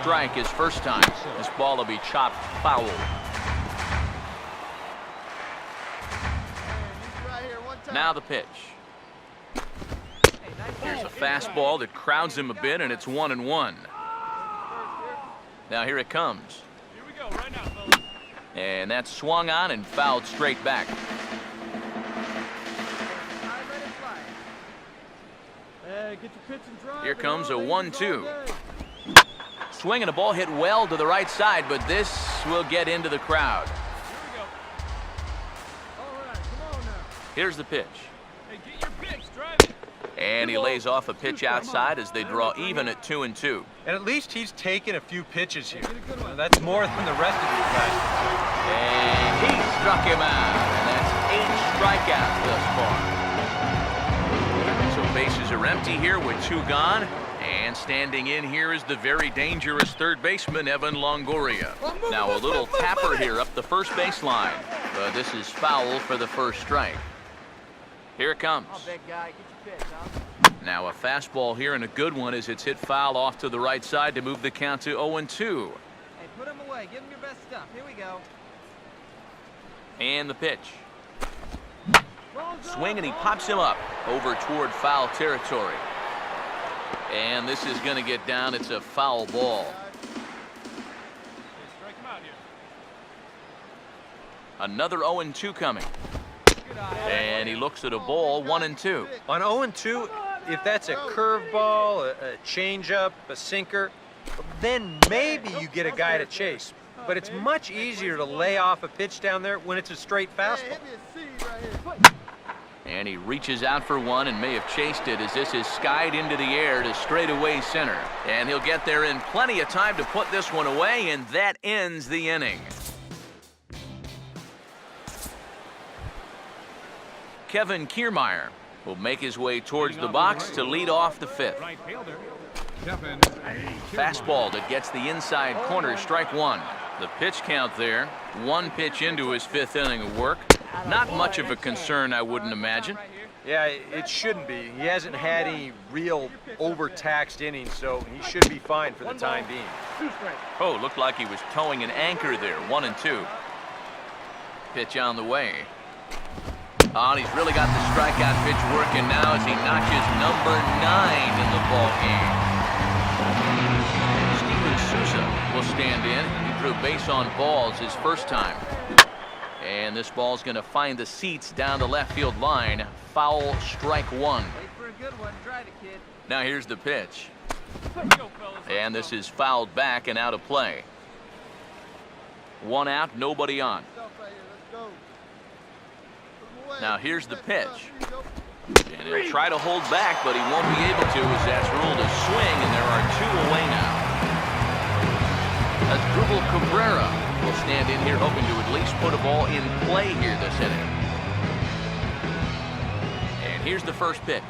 strike his first time. This ball will be chopped foul. Now the pitch. Here's a fastball that crowds him a bit, and it's 1-1. Now here it comes. Here we go, right now, fellas. And that's swung on and fouled straight back. Here comes a 1-2. Swinging a ball hit well to the right side, but this will get into the crowd. Here's the pitch. Hey, get your pitch, drive it. And he lays off a pitch outside as they draw even at 2-2. And at least he's taken a few pitches here. That's more than the rest of these guys. And he struck him out. And that's 8 strikeouts thus far. So bases are empty here with 2 gone. And standing in here is the very dangerous third baseman, Evan Longoria. Now a little tapper here up the first baseline. But this is foul for the first strike. Here it comes. Now a fastball here and a good one as it's hit foul off to the right side to move the count to 0-2. Hey, put him away. Give him your best stuff. Here we go. And the pitch. Swing and he pops him up over toward foul territory. And this is going to get down. It's a foul ball. Strike him out here. Another 0-2 coming. And he looks at a ball, 1-2. On 0-2, if that's a curveball, a changeup, a sinker, then maybe you get a guy to chase. But it's much easier to lay off a pitch down there when it's a straight fastball. And he reaches out for one and may have chased it as this is skied into the air to straightaway center. And he'll get there in plenty of time to put this one away, and that ends the inning. Kevin Kiermaier will make his way towards the box to lead off the 5th. Right fielder, Kevin. Fastball that gets the inside corner, strike 1. The pitch count there, 1 pitch into his 5th inning of work. Not much of a concern, I wouldn't imagine. Yeah, it shouldn't be. He hasn't had any real overtaxed innings, so he should be fine for the time being. Oh, looked like he was towing an anchor there, 1-2. Pitch on the way. Oh, and he's really got the strikeout pitch working now as he notches number 9 in the ball game. Steven Souza will stand in. He drew base on balls his first time. And this ball's going to find the seats down the left field line. Foul, strike 1. Wait for a good one. Drive it, kid. Now here's the pitch. Go, fellas. And this is fouled back and out of play. 1 out, nobody on. Now here's the pitch. And he'll try to hold back, but he won't be able to as that's ruled a swing, and there are 2 away now. As Drupal Cabrera will stand in here hoping to at least put a ball in play here this inning. And here's the first pitch.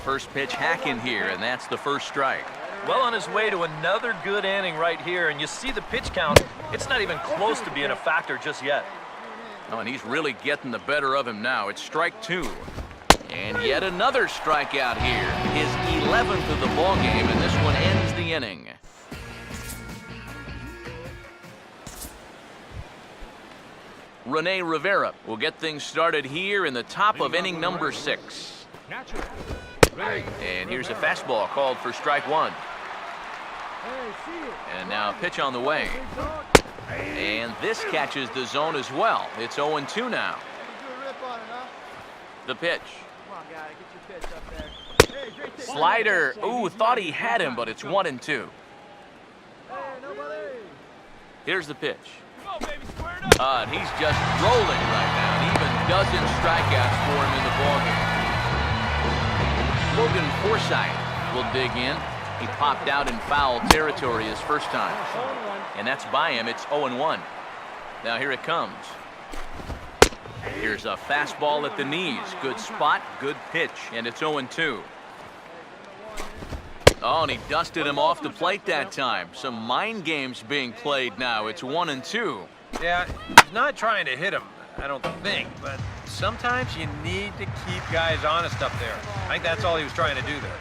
First pitch hacking here, and that's the first strike. Well on his way to another good inning right here, and you see the pitch count. It's not even close to being a factor just yet. Oh, and he's really getting the better of him now. It's strike 2. And yet another strikeout here. His 11th of the ball game, and this one ends the inning. Rene Rivera will get things started here in the top of inning number 6. And here's a fastball called for strike 1. And now a pitch on the way. And this catches the zone as well. It's 0-2 now. The pitch. Slider. Ooh, thought he had him, but it's 1-2. Here's the pitch. And he's just rolling right now. An even dozen strikeouts for him in the ballgame. Logan Forsythe will dig in. He popped out in foul territory his first time. And that's by him. It's 0-1. Now here it comes. Here's a fastball at the knees. Good spot, good pitch, and it's 0-2. Oh, and he dusted him off the plate that time. Some mind games being played now. It's 1-2. Yeah, he's not trying to hit him, I don't think, but sometimes you need to keep guys honest up there. I think that's all he was trying to do there.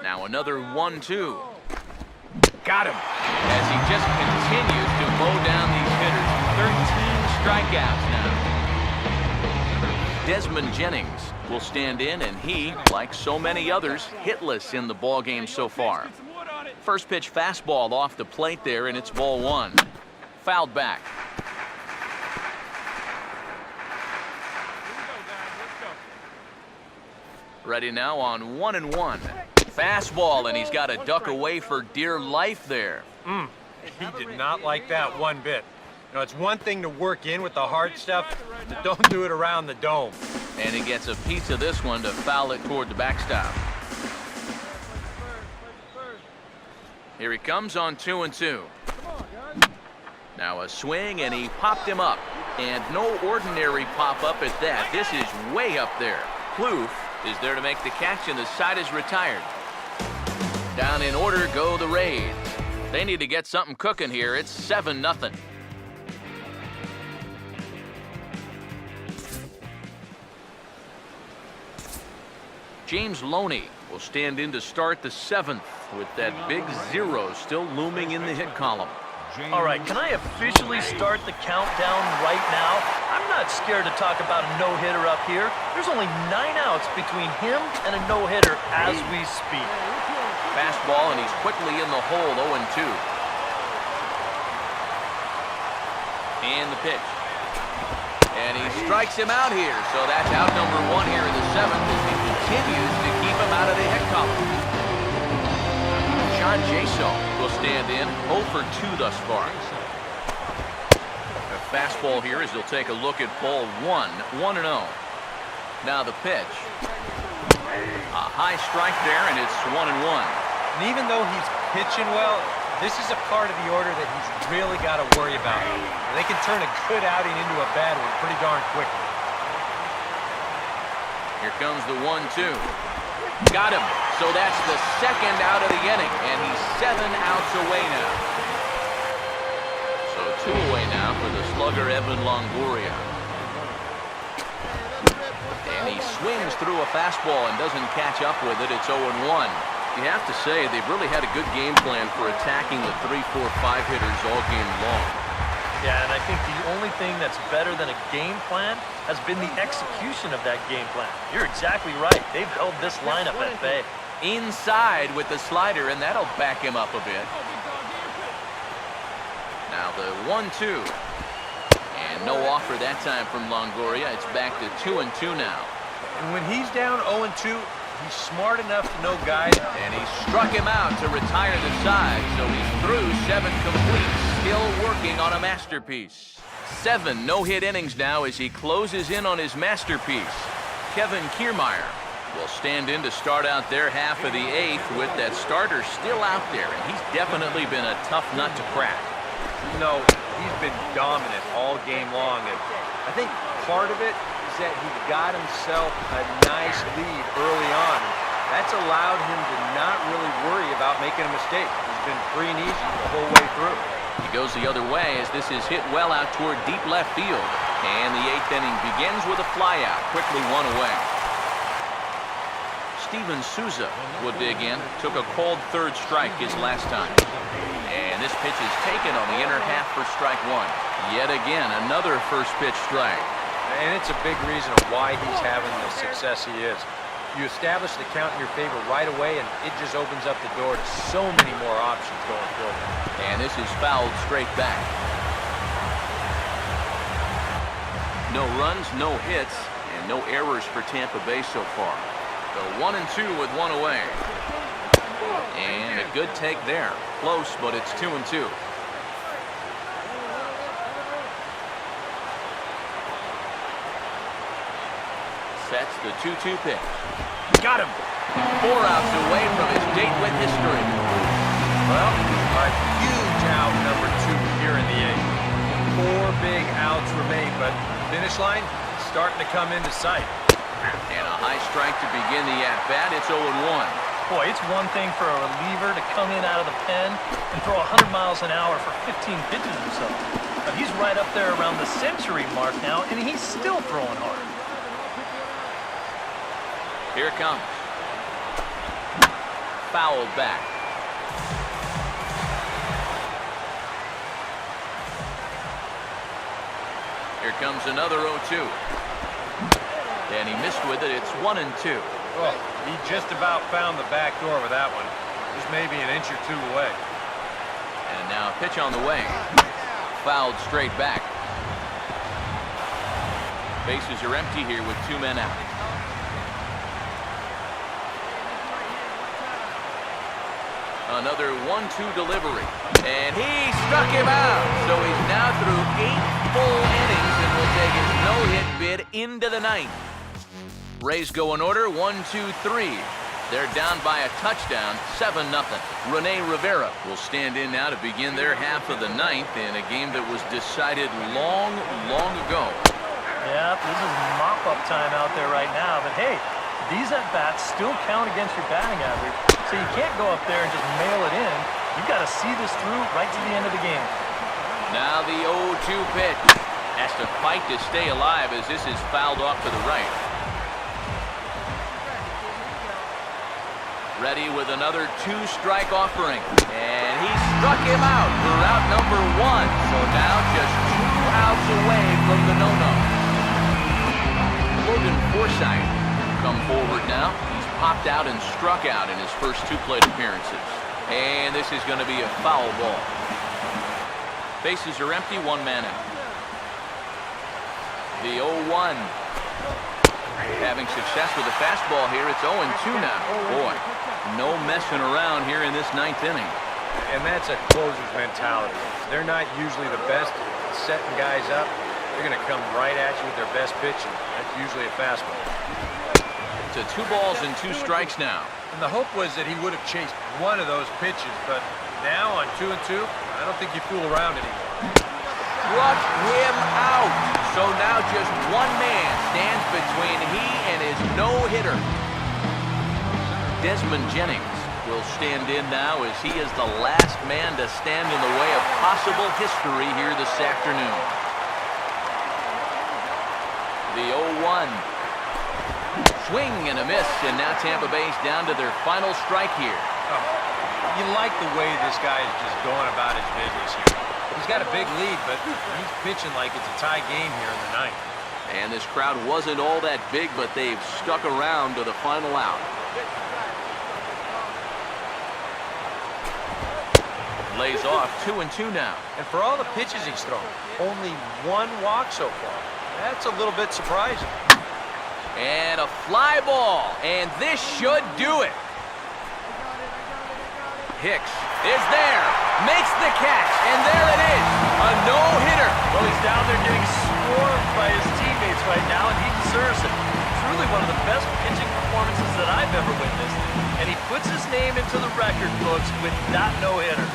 Now another 1-2. Got him. As he just continues to mow down these hitters. 13 strikeouts now. Desmond Jennings will stand in, and he, like so many others, hitless in the ballgame so far. First pitch fastball off the plate there, and it's ball one. Fouled back. Ready now on 1-1. Fastball, and he's got to duck away for dear life there. He did not like that one bit. You know, it's one thing to work in with the hard stuff, but don't do it around the dome. And he gets a piece of this one to foul it toward the backstop. Here he comes on 2-2. Now a swing, and he popped him up. And no ordinary pop-up at that. This is way up there. Plouffe is there to make the catch, and the side is retired. Down in order go the Rays. They need to get something cooking here. It's 7-0. James Loney will stand in to start the 7th with that big 0 still looming in the hit column. All right, can I officially start the countdown right now? I'm not scared to talk about a no-hitter up here. There's only 9 outs between him and a no-hitter as we speak. Fastball, and he's quickly in the hole, 0-2. And the pitch. And he strikes him out here, so that's out number 1 here in the 7th as he continues to keep him out of the hit column. John Jaso will stand in, 0 for 2 thus far. A fastball here as he'll take a look at ball 1, 1-0. Now the pitch. A high strike there, and it's 1-1. And even though he's pitching well, this is a part of the order that he's really got to worry about. They can turn a good outing into a bad one pretty darn quickly. Here comes the 1-2. Got him. So that's the 2nd out of the inning, and he's 7 outs away now. So 2 away now for the slugger Evan Longoria. And he swings through a fastball and doesn't catch up with it. It's 0-1. You have to say they've really had a good game plan for attacking the 3, 4, 5 hitters all game long. Yeah, and I think the only thing that's better than a game plan has been the execution of that game plan. You're exactly right. They've held this lineup at bay. Inside with the slider, and that'll back him up a bit. Now the 1-2. And no offer that time from Longoria. It's back to 2-2 now. And when he's down 0-2, he's smart enough to know guys. And he struck him out to retire the side, so he's through 7 complete, still working on a masterpiece. 7 no-hit innings now as he closes in on his masterpiece. Kevin Kiermaier will stand in to start out their half of the 8th with that starter still out there, and he's definitely been a tough nut to crack. No, he's been dominant all game long, and I think part of it is that he got himself a nice lead early on. That's allowed him to not really worry about making a mistake. He's been free and easy the whole way through. He goes the other way as this is hit well out toward deep left field. And the 8th inning begins with a flyout, quickly 1 away. Steven Souza would dig in, took a called 3rd strike his last time. And this pitch is taken on the inner half for strike 1. Yet again, another first pitch strike. And it's a big reason why he's having the success he is. You establish the count in your favor right away, and it just opens up the door to so many more options going forward. And this is fouled straight back. No runs, no hits, and no errors for Tampa Bay so far. So 1-2 with 1 away. And a good take there. Close, but it's 2-2. Sets the 2-2 pitch. Got him. 4 outs away from his date with history. Well, a huge out number 2 here in the 8th. 4 big outs remain, but finish line starting to come into sight. And a high strike to begin the at-bat. It's 0-1. Boy, it's one thing for a reliever to come in out of the pen and throw 100 miles an hour for 15 pitches or so. But he's right up there around the century mark now, and he's still throwing hard. Here it comes. fouled back. Here comes another 0-2. And he missed with it. It's 1-2. Oh, he just about found the back door with that one. Just maybe an inch or two away. And now a pitch on the way. Fouled straight back. Bases are empty here with 2 men out. Another 1-2 delivery. And he struck him out. So he's now through 8 full innings and will take his no-hit bid into the 9th. Rays go in order, 1-2-3. They're down by a touchdown, 7-0. Rene Rivera will stand in now to begin their half of the 9th in a game that was decided long, long ago. Yeah, this is mop-up time out there right now. But hey, these at-bats still count against your batting average. So you can't go up there and just mail it in. You've got to see this through right to the end of the game. Now the 0-2 pitch. Has to fight to stay alive as this is fouled off to the right. Ready with another 2-strike offering. And he struck him out for out number 1. So now just 2 outs away from the no-no. Logan Forsythe come forward now. He's popped out and struck out in his first 2 plate appearances. And this is going to be a foul ball. Bases are empty, 1 man out. The 0-1. Having success with the fastball here. It's 0-2 now. Boy, no messing around here in this 9th inning. And that's a closer's mentality. They're not usually the best at setting guys up. They're going to come right at you with their best pitching. That's usually a fastball. To 2 balls and 2 strikes now. And the hope was that he would have chased one of those pitches, but now on 2-2, I don't think you fool around anymore. Struck him out. So now just 1 man stands between he and his no-hitter. Desmond Jennings will stand in now as he is the last man to stand in the way of possible history here this afternoon. The 0-1. Swing and a miss, and now Tampa Bay's down to their final strike here. Oh, you like the way this guy is just going about his business here. He's got a big lead, but he's pitching like it's a tie game here in the 9th. And this crowd wasn't all that big, but they've stuck around to the final out. Lays off 2-2 now. And for all the pitches he's thrown, only 1 walk so far. That's a little bit surprising. And a fly ball, and this should do it. Hicks is there, makes the catch, and there it is, a no-hitter. Well, he's down there getting swarmed by his teammates right now, and he deserves it. Truly one of the best pitching performances that I've ever witnessed, and he puts his name into the record books with that no-hitter.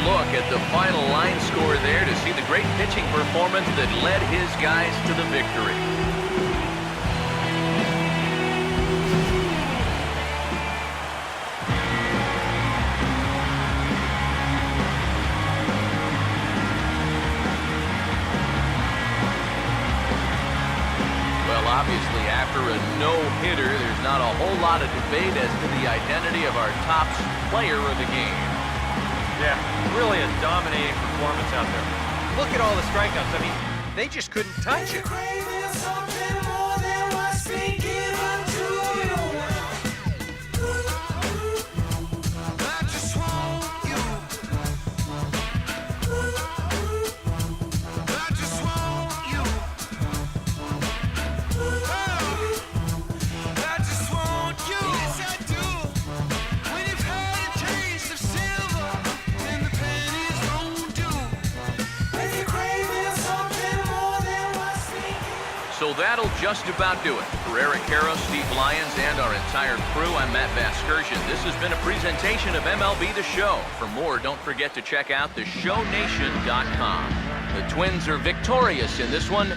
Look at the final line score there to see the great pitching performance that led his guys to the victory. Well, obviously, after a no-hitter, there's not a whole lot of debate as to the identity of our top player of the game. Yeah, really a dominating performance out there. Look at all the strikeouts. I mean, they just couldn't touch it. So that'll just about do it. For Eric Harrow, Steve Lyons, and our entire crew, I'm Matt Vasgersian. This has been a presentation of MLB The Show. For more, don't forget to check out theshownation.com. The Twins are victorious in this one,